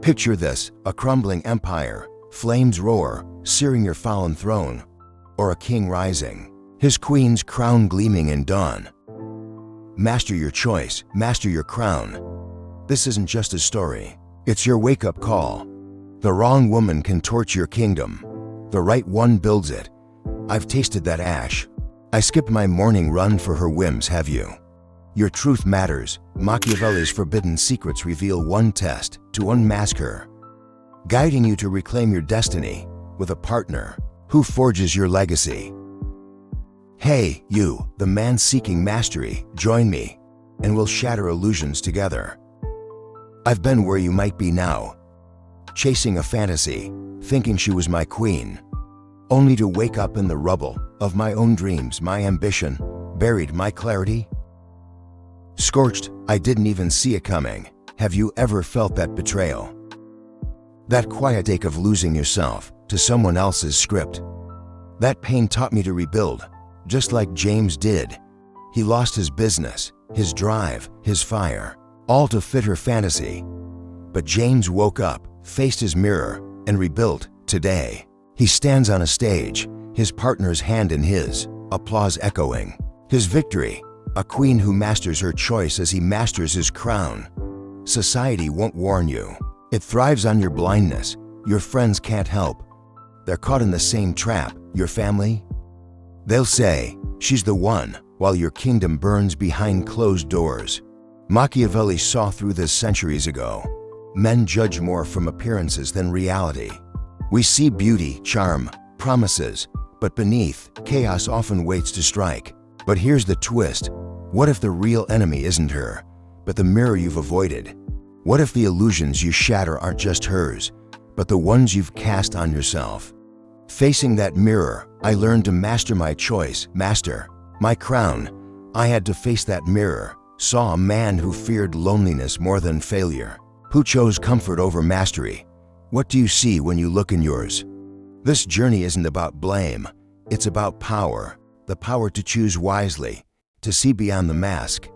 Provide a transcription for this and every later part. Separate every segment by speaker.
Speaker 1: Picture this: a crumbling empire, flames roar, searing your fallen throne, or a king rising, his queen's crown gleaming in dawn. Master your choice, master your crown. This isn't just a story, it's your wake-up call. The wrong woman can torch your kingdom. The right one builds it. I've tasted that ash. I skipped my morning run for her whims, have you? Your truth matters. Machiavelli's forbidden secrets reveal one test: to unmask her. Guiding you to reclaim your destiny with a partner who forges your legacy. Hey, you, the man seeking mastery, join me, and we'll shatter illusions together. I've been where you might be now, chasing a fantasy, thinking she was my queen, only to wake up in the rubble of my own dreams. My ambition buried my clarity. Scorched, I didn't even see it coming. Have you ever felt that betrayal? That quiet ache of losing yourself to someone else's script? That pain taught me to rebuild, just like James did. He lost his business, his drive, his fire, all to fit her fantasy. But James woke up, faced his mirror, and rebuilt. Today, he stands on a stage, his partner's hand in his, applause echoing. His victory, a queen who masters her choice as he masters his crown. Society won't warn you. It thrives on your blindness. Your friends can't help. They're caught in the same trap. Your family? They'll say, she's the one, while your kingdom burns behind closed doors. Machiavelli saw through this centuries ago. Men judge more from appearances than reality. We see beauty, charm, promises, but beneath, chaos often waits to strike. But here's the twist. What if the real enemy isn't her, but the mirror you've avoided? What if the illusions you shatter aren't just hers, but the ones you've cast on yourself? Facing that mirror, I learned to master my choice, master my crown. I had to face that mirror, saw a man who feared loneliness more than failure, who chose comfort over mastery. What do you see when you look in yours? This journey isn't about blame, it's about power. The power to choose wisely, to see beyond the mask,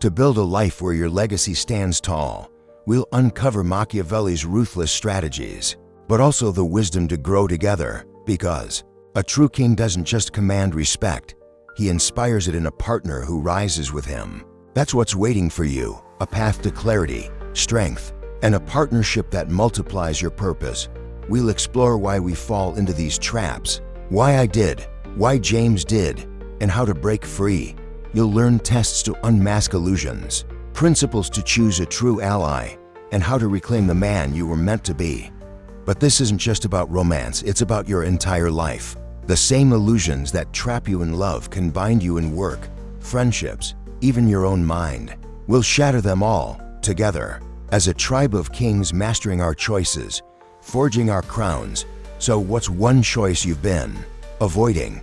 Speaker 1: to build a life where your legacy stands tall. We'll uncover Machiavelli's ruthless strategies, but also the wisdom to grow together, because a true king doesn't just command respect, he inspires it in a partner who rises with him. That's what's waiting for you, a path to clarity, strength, and a partnership that multiplies your purpose. We'll explore why we fall into these traps, why I did, why James did, and how to break free. You'll learn tests to unmask illusions, principles to choose a true ally, and how to reclaim the man you were meant to be. But this isn't just about romance, it's about your entire life. The same illusions that trap you in love can bind you in work, friendships, even your own mind. We'll shatter them all, together, as a tribe of kings mastering our choices, forging our crowns. So what's one choice you've been avoiding?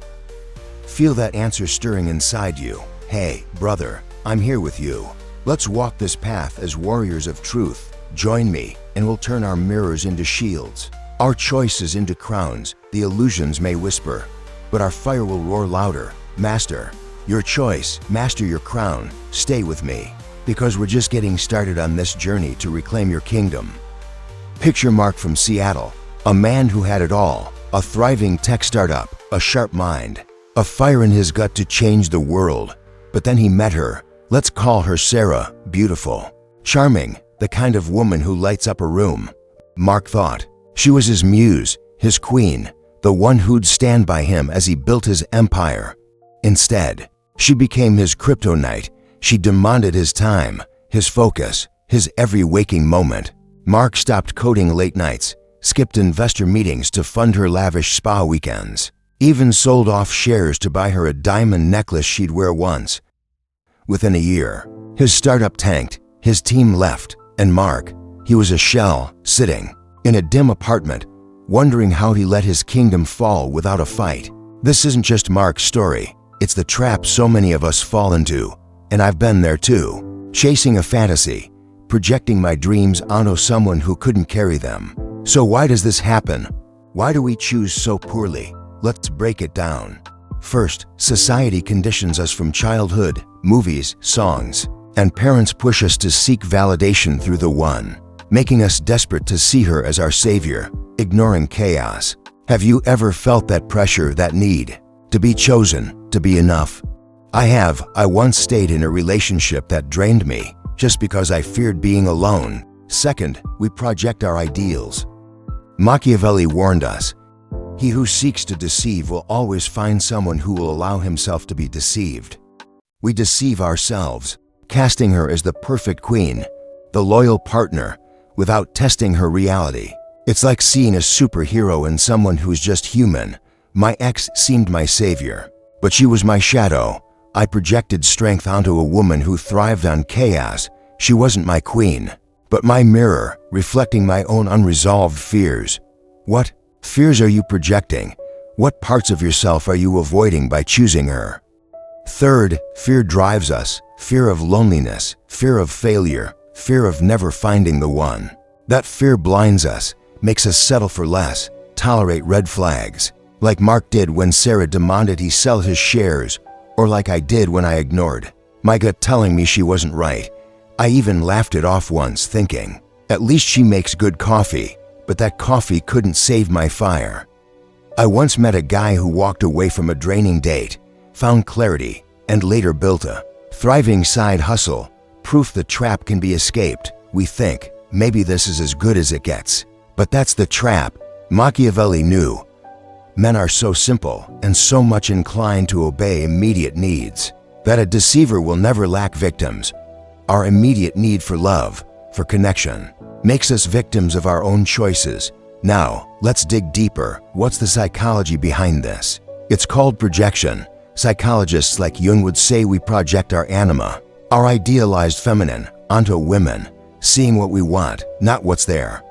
Speaker 1: Feel that answer stirring inside you. Hey, brother, I'm here with you. Let's walk this path as warriors of truth. Join me, and we'll turn our mirrors into shields, our choices into crowns. The illusions may whisper, but our fire will roar louder. Master your choice, master your crown. Stay with me, because we're just getting started on this journey to reclaim your kingdom. Picture Mark from Seattle, a man who had it all: a thriving tech startup, a sharp mind, a fire in his gut to change the world. But then he met her. Let's call her Sarah. Beautiful, charming, the kind of woman who lights up a room. Mark thought she was his muse, his queen, the one who'd stand by him as he built his empire. Instead, she became his kryptonite. She demanded his time, his focus, his every waking moment. Mark stopped coding late nights, skipped investor meetings to fund her lavish spa weekends, even sold off shares to buy her a diamond necklace she'd wear once. Within a year, his startup tanked, his team left, and Mark, he was a shell, sitting in a dim apartment, wondering how he let his kingdom fall without a fight. This isn't just Mark's story, it's the trap so many of us fall into, and I've been there too. Chasing a fantasy, projecting my dreams onto someone who couldn't carry them. So why does this happen? Why do we choose so poorly? Let's break it down. First, society conditions us from childhood, movies, songs, and parents push us to seek validation through the one. making us desperate to see her as our savior, ignoring chaos. Have you ever felt that pressure, that need to be chosen, to be enough? I have. I once stayed in a relationship that drained me just because I feared being alone. Second, we project our ideals. Machiavelli warned us, "He who seeks to deceive will always find someone who will allow himself to be deceived." We deceive ourselves, casting her as the perfect queen, the loyal partner, without testing her reality. It's like seeing a superhero in someone who's just human. My ex seemed my savior, but she was my shadow. I projected strength onto a woman who thrived on chaos. She wasn't my queen, but my mirror, reflecting my own unresolved fears. What fears are you projecting? What parts of yourself are you avoiding by choosing her? Third, fear drives us. Fear of loneliness, fear of failure, fear of never finding the one. That fear blinds us, makes us settle for less, tolerate red flags, like Mark did when Sarah demanded he sell his shares, or like I did when I ignored my gut telling me she wasn't right. I even laughed it off once, thinking, at least she makes good coffee, but that coffee couldn't save my fire. I once met a guy who walked away from a draining date, found clarity, and later built a thriving side hustle, proof the trap can be escaped. We think, maybe this is as good as it gets. But that's the trap. Machiavelli knew. Men are so simple and so much inclined to obey immediate needs that a deceiver will never lack victims. Our immediate need for love, for connection, makes us victims of our own choices. Now, let's dig deeper. What's the psychology behind this? It's called projection. Psychologists like Jung would say we project our anima, our idealized feminine, onto women, seeing what we want, not what's there.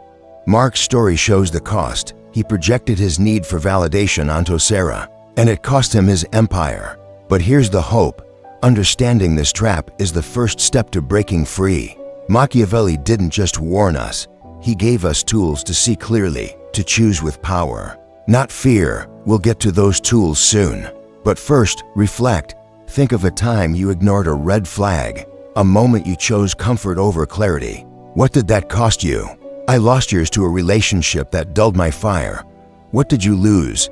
Speaker 1: Mark's story shows the cost. He projected his need for validation onto Sarah, and it cost him his empire. But here's the hope. Understanding this trap is the first step to breaking free. Machiavelli didn't just warn us. He gave us tools to see clearly, to choose with power, not fear. We'll get to those tools soon. But first, reflect. Think of a time you ignored a red flag, a moment you chose comfort over clarity. What did that cost you? I lost yours to a relationship that dulled my fire. What did you lose?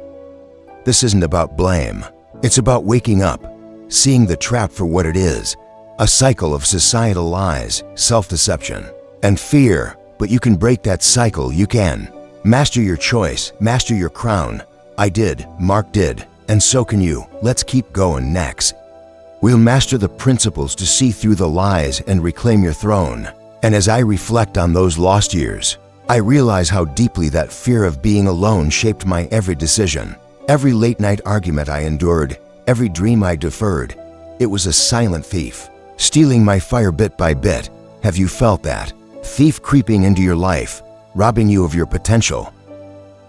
Speaker 1: This isn't about blame. It's about waking up, seeing the trap for what it is, a cycle of societal lies, self-deception, and fear. But you can break that cycle. You can. Master your choice, master your crown. I did, Mark did, and so can you. Let's keep going. Next, we'll master the principles to see through the lies and reclaim your throne. And as I reflect on those lost years, I realize how deeply that fear of being alone shaped my every decision. Every late-night argument I endured, every dream I deferred. It was a silent thief, stealing my fire bit by bit. Have you felt that? Thief creeping into your life, robbing you of your potential.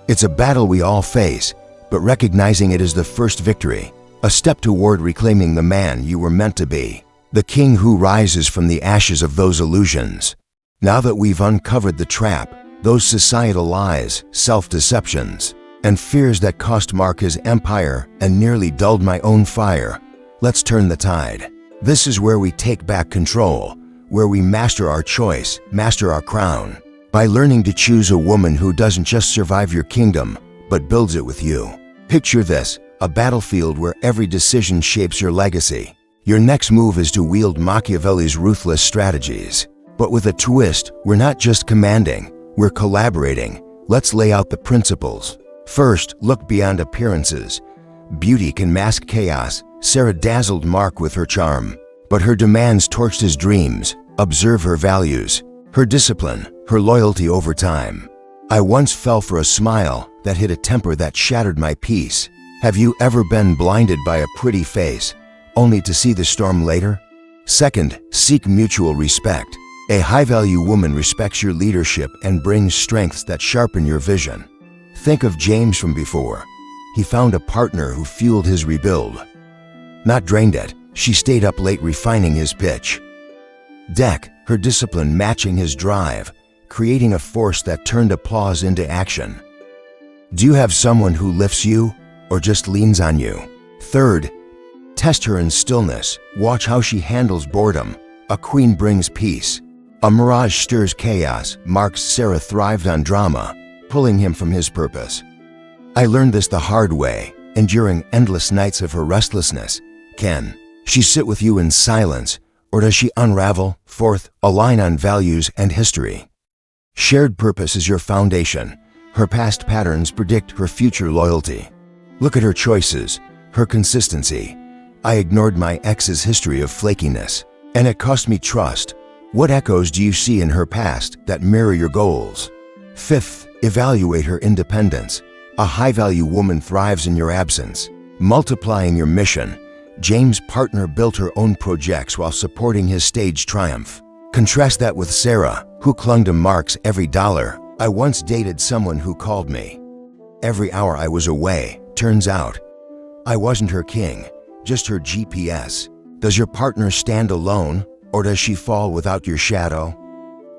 Speaker 1: It's a battle we all face, but recognizing it is the first victory, a step toward reclaiming the man you were meant to be, the king who rises from the ashes of those illusions. Now that we've uncovered the trap, those societal lies, self-deceptions, and fears that cost Mark his empire and nearly dulled my own fire, let's turn the tide. This is where we take back control, where we master our choice, master our crown, by learning to choose a woman who doesn't just survive your kingdom, but builds it with you. Picture this, a battlefield where every decision shapes your legacy. Your next move is to wield Machiavelli's ruthless strategies. But with a twist, we're not just commanding, we're collaborating. Let's lay out the principles. First, look beyond appearances. Beauty can mask chaos. Sarah dazzled Mark with her charm, but her demands torched his dreams. Observe her values, her discipline, her loyalty over time. I once fell for a smile that hit a temper that shattered my peace. Have you ever been blinded by a pretty face, only to see the storm later? Second, seek mutual respect. A high-value woman respects your leadership and brings strengths that sharpen your vision. Think of James from before. He found a partner who fueled his rebuild, not drained it. She stayed up late refining his pitch. Deck, her discipline matching his drive, creating a force that turned applause into action. Do you have someone who lifts you or just leans on you? Third, test her in stillness. Watch how she handles boredom. A queen brings peace. A mirage stirs chaos. Mark's Sarah thrived on drama, pulling him from his purpose. I learned this the hard way, enduring endless nights of her restlessness. Can she sit with you in silence, or does she unravel? Fourth, align on values and history. Shared purpose is your foundation. Her past patterns predict her future loyalty. Look at her choices, her consistency. I ignored my ex's history of flakiness, and it cost me trust. What echoes do you see in her past that mirror your goals? Fifth, evaluate her independence. A high-value woman thrives in your absence, multiplying your mission. James' partner built her own projects while supporting his stage triumph. Contrast that with Sarah, who clung to Mark's every dollar. I once dated someone who called me every hour I was away. Turns out, I wasn't her king, just her GPS. Does your partner stand alone, or does she fall without your shadow?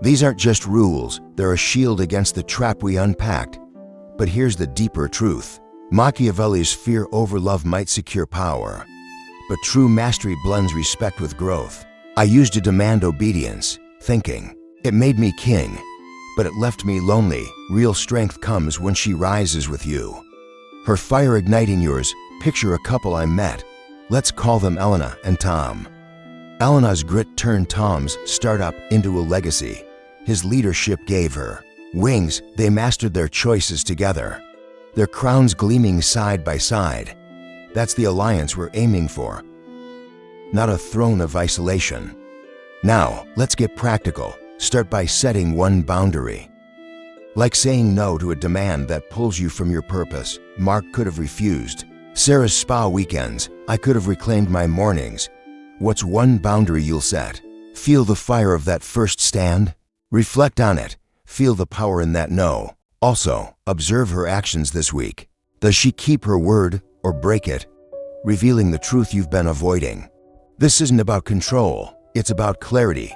Speaker 1: These aren't just rules, they're a shield against the trap we unpacked. But here's the deeper truth. Machiavelli's fear over love might secure power, but true mastery blends respect with growth. I used to demand obedience, thinking it made me king, but it left me lonely. Real strength comes when she rises with you, her fire igniting yours. Picture a couple I met. Let's call them Elena and Tom. Elena's grit turned Tom's startup into a legacy. His leadership gave her wings. They mastered their choices together, their crowns gleaming side by side. That's the alliance we're aiming for, not a throne of isolation. Now, let's get practical. Start by setting one boundary. Like saying no to a demand that pulls you from your purpose. Mark could have refused Sarah's spa weekends. I could have reclaimed my mornings. What's one boundary you'll set? Feel the fire of that first stand. Reflect on it. Feel the power in that no. Also, observe her actions this week. Does she keep her word or break it, revealing the truth you've been avoiding? This isn't about control. It's about clarity,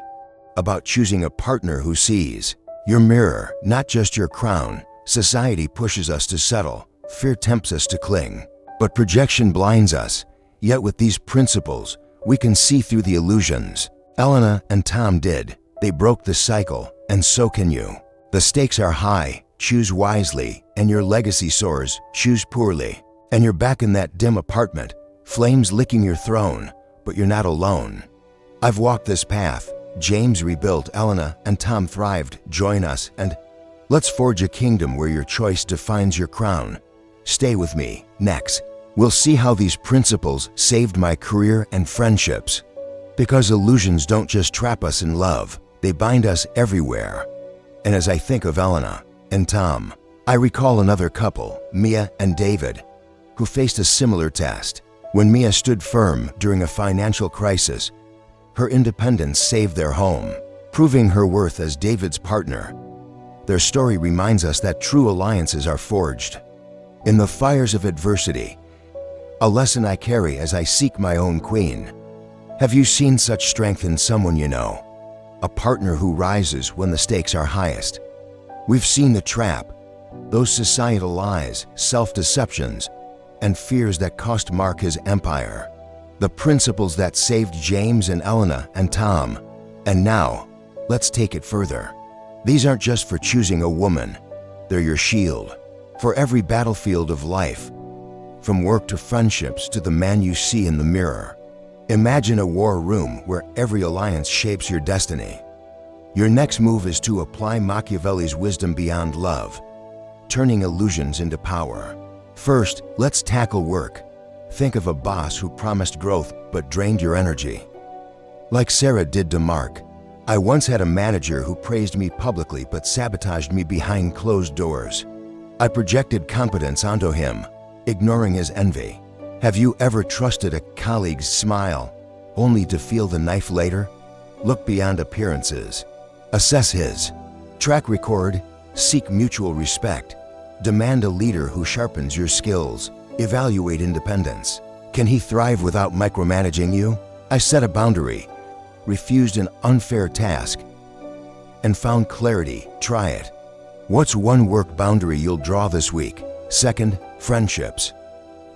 Speaker 1: about choosing a partner who sees your mirror, not just your crown. Society pushes us to settle. Fear tempts us to cling, but projection blinds us. Yet with these principles, we can see through the illusions. Elena and Tom did. They broke the cycle, and so can you. The stakes are high. Choose wisely, and your legacy soars. Choose poorly, and you're back in that dim apartment, flames licking your throne, but you're not alone. I've walked this path. James rebuilt, Elena and Tom thrived. Join us, and let's forge a kingdom where your choice defines your crown. Stay with me. Next, we'll see how these principles saved my career and friendships. Because illusions don't just trap us in love, they bind us everywhere. And as I think of Elena and Tom, I recall another couple, Mia and David, who faced a similar test. When Mia stood firm during a financial crisis, her independence saved their home, proving her worth as David's partner. Their story reminds us that true alliances are forged in the fires of adversity, a lesson I carry as I seek my own queen. Have you seen such strength in someone you know? A partner who rises when the stakes are highest. We've seen the trap, those societal lies, self-deceptions, and fears that cost Mark his empire. The principles that saved James and Elena and Tom. And now, let's take it further. These aren't just for choosing a woman. They're your shield for every battlefield of life, from work to friendships to the man you see in the mirror. Imagine a war room where every alliance shapes your destiny. Your next move is to apply Machiavelli's wisdom beyond love, turning illusions into power. First, let's tackle work. Think of a boss who promised growth but drained your energy. Like Sarah did to Mark. I once had a manager who praised me publicly but sabotaged me behind closed doors. I projected competence onto him, ignoring his envy. Have you ever trusted a colleague's smile, only to feel the knife later? Look beyond appearances. Assess his track record, seek mutual respect. Demand a leader who sharpens your skills. Evaluate independence. Can he thrive without micromanaging you? I set a boundary, refused an unfair task, and found clarity. Try it. What's one work boundary you'll draw this week? Second, friendships.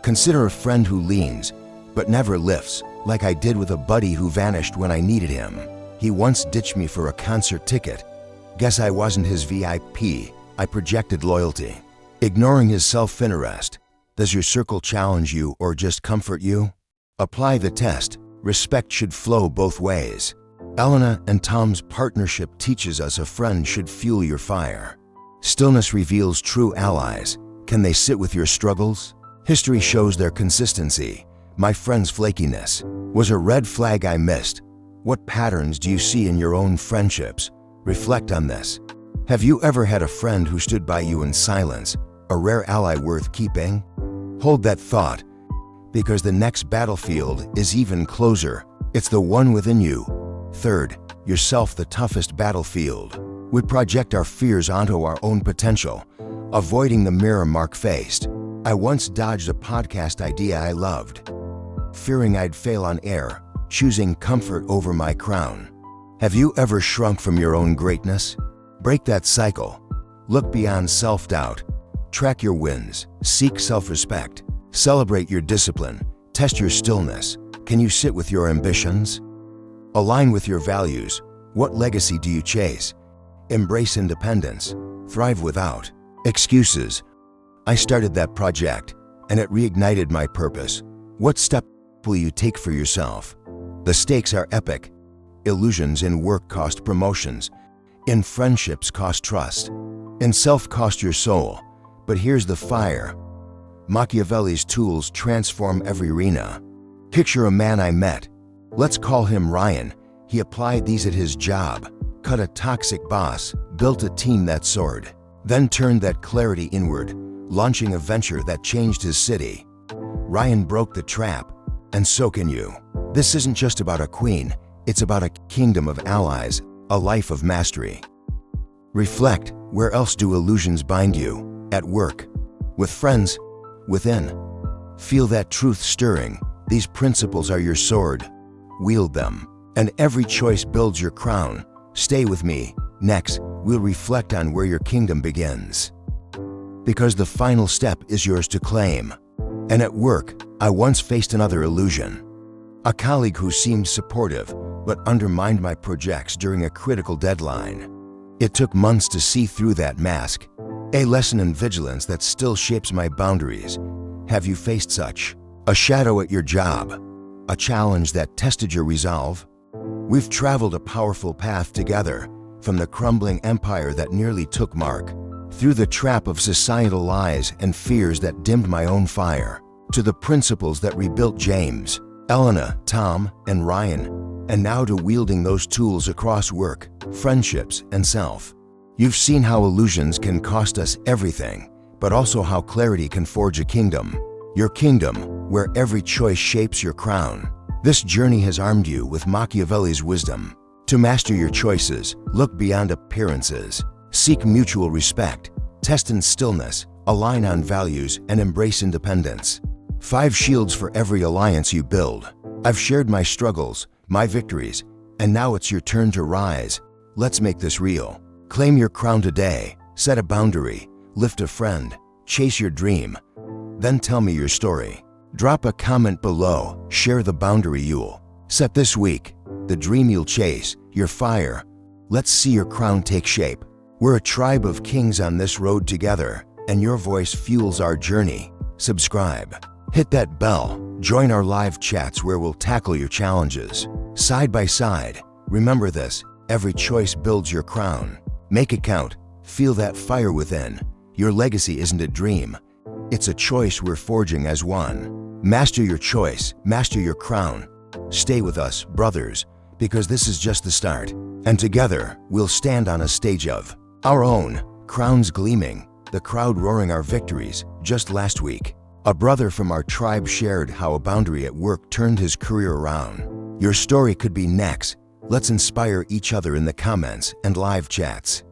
Speaker 1: Consider a friend who leans, but never lifts, like I did with a buddy who vanished when I needed him. He once ditched me for a concert ticket. Guess I wasn't his VIP. I projected loyalty. Ignoring his self-interest. Does your circle challenge you or just comfort you? Apply the test. Respect should flow both ways. Elena and Tom's partnership teaches us a friend should fuel your fire. Stillness reveals true allies. Can they sit with your struggles? History shows their consistency. My friend's flakiness was a red flag I missed. What patterns do you see in your own friendships? Reflect on this. Have you ever had a friend who stood by you in silence, a rare ally worth keeping? Hold that thought, because the next battlefield is even closer. It's the one within you. Third, yourself the toughest battlefield. We project our fears onto our own potential, avoiding the mirror Mark faced. I once dodged a podcast idea I loved, fearing I'd fail on air, choosing comfort over my crown. Have you ever shrunk from your own greatness? Break that cycle. Look beyond self-doubt. Track your wins. Seek self-respect. Celebrate your discipline. Test your stillness. Can you sit with your ambitions? Align with your values. What legacy do you chase? Embrace independence. Thrive without excuses. I started that project, and it reignited my purpose. What step will you take for yourself? The stakes are epic. Illusions in work cost promotions. In friendships cost trust. In self cost your soul. But here's the fire. Machiavelli's tools transform every arena. Picture a man I met. Let's call him Ryan. He applied these at his job, cut a toxic boss, built a team that soared, then turned that clarity inward, launching a venture that changed his city. Ryan broke the trap, and so can you. This isn't just about a queen, it's about a kingdom of allies, a life of mastery. Reflect, where else do illusions bind you? At work? With friends? Within? Feel that truth stirring. These principles are your sword. Wield them, and every choice builds your crown. Stay with me. Next, we'll reflect on where your kingdom begins. Because the final step is yours to claim. And at work, I once faced another illusion. A colleague who seemed supportive, but undermined my projects during a critical deadline. It took months to see through that mask. A lesson in vigilance that still shapes my boundaries. Have you faced such? A shadow at your job? A challenge that tested your resolve? We've traveled a powerful path together, from the crumbling empire that nearly took Mark, through the trap of societal lies and fears that dimmed my own fire, to the principles that rebuilt James, Elena, Tom, and Ryan, and now to wielding those tools across work, friendships, and self. You've seen how illusions can cost us everything, but also how clarity can forge a kingdom. Your kingdom, where every choice shapes your crown. This journey has armed you with Machiavelli's wisdom. To master your choices, look beyond appearances. Seek mutual respect. Test in stillness. Align on values and embrace independence. 5 shields for every alliance you build. I've shared my struggles, my victories, and now it's your turn to rise. Let's make this real. Claim your crown today. Set a boundary. Lift a friend. Chase your dream. Then tell me your story. Drop a comment below. Share the boundary you'll set this week, the dream you'll chase, your fire. Let's see your crown take shape. We're a tribe of kings on this road together, and your voice fuels our journey. Subscribe. Hit that bell. Join our live chats where we'll tackle your challenges. Side by side. Remember this, every choice builds your crown. Make it count. Feel that fire within. Your legacy isn't a dream. It's a choice we're forging as one. Master your choice, master your crown. Stay with us, brothers, because this is just the start. And together, we'll stand on a stage of our own, crowns gleaming, the crowd roaring our victories. Just last week, a brother from our tribe shared how a boundary at work turned his career around. Your story could be next. Let's inspire each other in the comments and live chats.